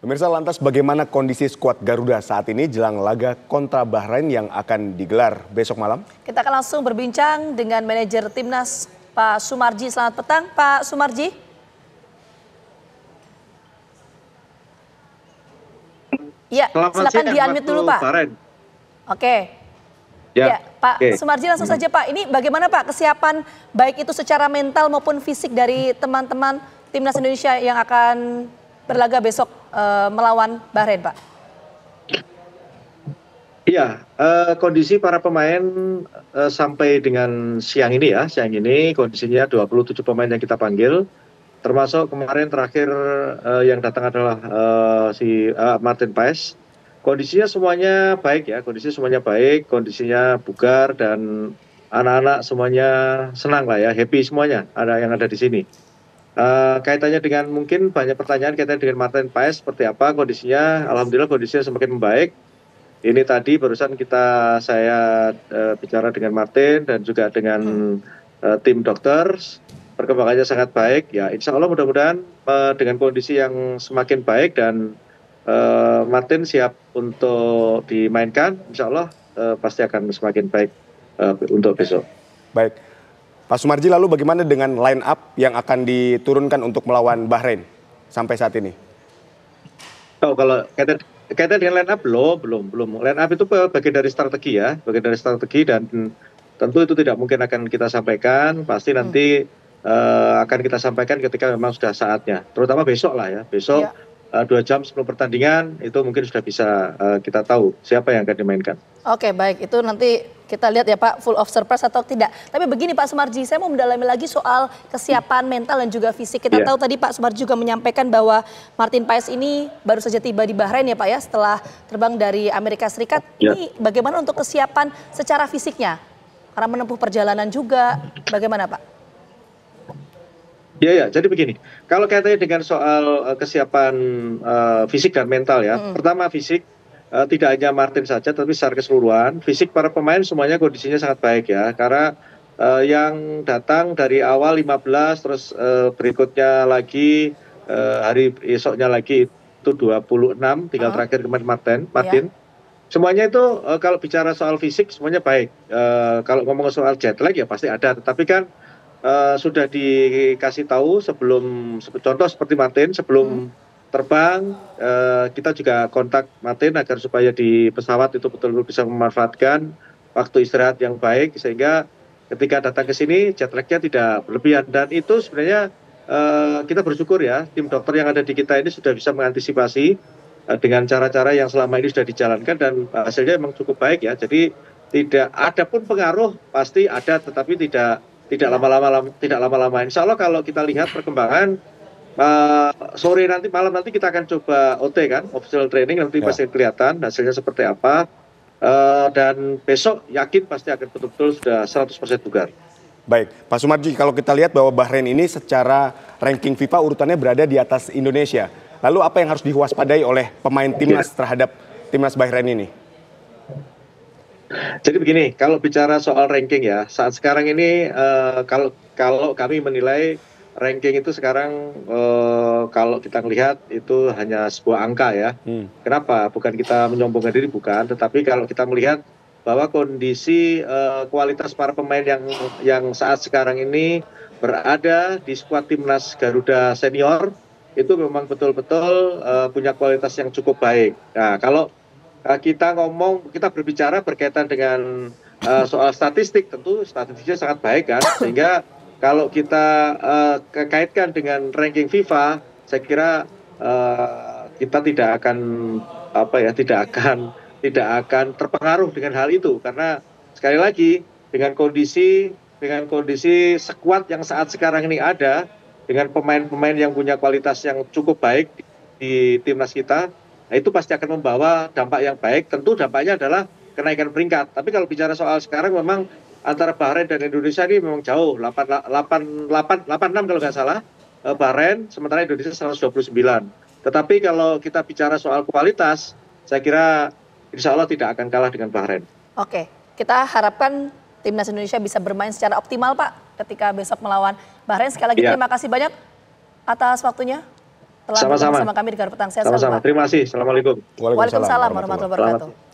Pemirsa, lantas bagaimana kondisi skuad Garuda saat ini jelang laga kontra Bahrain yang akan digelar besok malam? Kita akan langsung berbincang dengan manajer Timnas Pak Sumarji. Selamat petang Pak Sumarji. Ya, silakan di-unmute dulu Pak. Bahrain. Oke. Ya, Pak Sumarji, langsung saja Pak. Ini bagaimana Pak kesiapan baik itu secara mental maupun fisik dari teman-teman Timnas Indonesia yang akan berlaga besok melawan Bahrain, Pak? Iya, kondisi para pemain sampai dengan siang ini kondisinya 27 pemain yang kita panggil, termasuk kemarin terakhir yang datang adalah si Martin Paes. Kondisinya semuanya baik ya, kondisinya bugar dan anak-anak semuanya senang lah ya, happy semuanya yang ada di sini. Kaitannya dengan mungkin banyak pertanyaan kaitannya dengan Martin Paes seperti apa kondisinya. Alhamdulillah kondisinya semakin membaik. Ini tadi barusan saya bicara dengan Martin dan juga dengan tim dokter, perkembangannya sangat baik ya. Insya Allah mudah-mudahan dengan kondisi yang semakin baik dan Martin siap untuk dimainkan, insya Allah pasti akan semakin baik untuk besok. Baik. Pak Sumarji, lalu bagaimana dengan line up yang akan diturunkan untuk melawan Bahrain sampai saat ini? Oh, kalau kaitan dengan line up belum. Line up itu bagian dari strategi ya, dan tentu itu tidak mungkin akan kita sampaikan. Pasti nanti akan kita sampaikan ketika memang sudah saatnya. Terutama besok lah ya, besok 2 jam sebelum pertandingan itu mungkin sudah bisa kita tahu siapa yang akan dimainkan. Oke, baik, itu nanti kita lihat ya Pak, full of surprise atau tidak. Tapi begini Pak Sumarji, saya mau mendalami lagi soal kesiapan mental dan juga fisik. Kita tahu tadi Pak Sumarji juga menyampaikan bahwa Martin Paes ini baru saja tiba di Bahrain ya Pak ya, setelah terbang dari Amerika Serikat. Ini bagaimana untuk kesiapan secara fisiknya? Karena menempuh perjalanan juga, bagaimana Pak? Ya, jadi begini, kalau kaitannya dengan soal kesiapan fisik dan mental ya, pertama fisik, tidak hanya Martin saja, tapi secara keseluruhan, fisik para pemain semuanya kondisinya sangat baik ya, karena yang datang dari awal 15, terus berikutnya lagi, hari esoknya lagi itu 26, tinggal terakhir kemarin Martin. Semuanya itu kalau bicara soal fisik semuanya baik, kalau ngomong soal jet lag ya pasti ada, tetapi kan sudah dikasih tahu sebelum, contoh seperti Martin sebelum terbang, kita juga kontak Martin agar supaya di pesawat itu betul-betul bisa memanfaatkan waktu istirahat yang baik sehingga ketika datang ke sini jet lag-nya tidak berlebihan. Dan itu sebenarnya kita bersyukur ya, tim dokter yang ada di kita ini sudah bisa mengantisipasi dengan cara-cara yang selama ini sudah dijalankan dan hasilnya memang cukup baik ya. Jadi tidak ada pun pengaruh, pasti ada, tetapi tidak lama-lama. Insya Allah kalau kita lihat perkembangan malam nanti kita akan coba OT kan, official training, nanti pasti kelihatan hasilnya seperti apa. Dan besok yakin pasti akan betul-betul sudah 100% bugar. Baik, Pak Sumarji, kalau kita lihat bahwa Bahrain ini secara ranking FIFA urutannya berada di atas Indonesia. Lalu apa yang harus diwaspadai oleh pemain timnas terhadap timnas Bahrain ini? Jadi begini, kalau bicara soal ranking ya, saat sekarang ini kalau kami menilai ranking itu sekarang kalau kita melihat itu hanya sebuah angka ya. Kenapa? Bukan kita menyombongkan diri, bukan. Tetapi kalau kita melihat bahwa kondisi kualitas para pemain yang saat sekarang ini berada di skuad timnas Garuda senior itu memang betul-betul punya kualitas yang cukup baik. Nah, kalau kita berbicara berkaitan dengan soal statistik, tentu statistiknya sangat baik kan, sehingga kalau kita kaitkan dengan ranking FIFA, saya kira kita tidak akan terpengaruh dengan hal itu, karena sekali lagi dengan kondisi skuad yang saat sekarang ini ada, dengan pemain-pemain yang punya kualitas yang cukup baik di timnas kita, nah itu pasti akan membawa dampak yang baik. Tentu dampaknya adalah kenaikan peringkat. Tapi kalau bicara soal sekarang memang antara Bahrain dan Indonesia ini memang jauh, 86 kalau nggak salah Bahrain, sementara Indonesia 129. Tetapi kalau kita bicara soal kualitas, saya kira insya Allah tidak akan kalah dengan Bahrain. Oke, kita harapkan timnas Indonesia bisa bermain secara optimal Pak ketika besok melawan Bahrain. Sekali lagi terima kasih banyak atas waktunya. telah bersama kami di Garuda Petang. Sehat selalu, Sama-sama. Pak. Terima kasih. Assalamualaikum. Waalaikumsalam warahmatullahi wabarakatuh.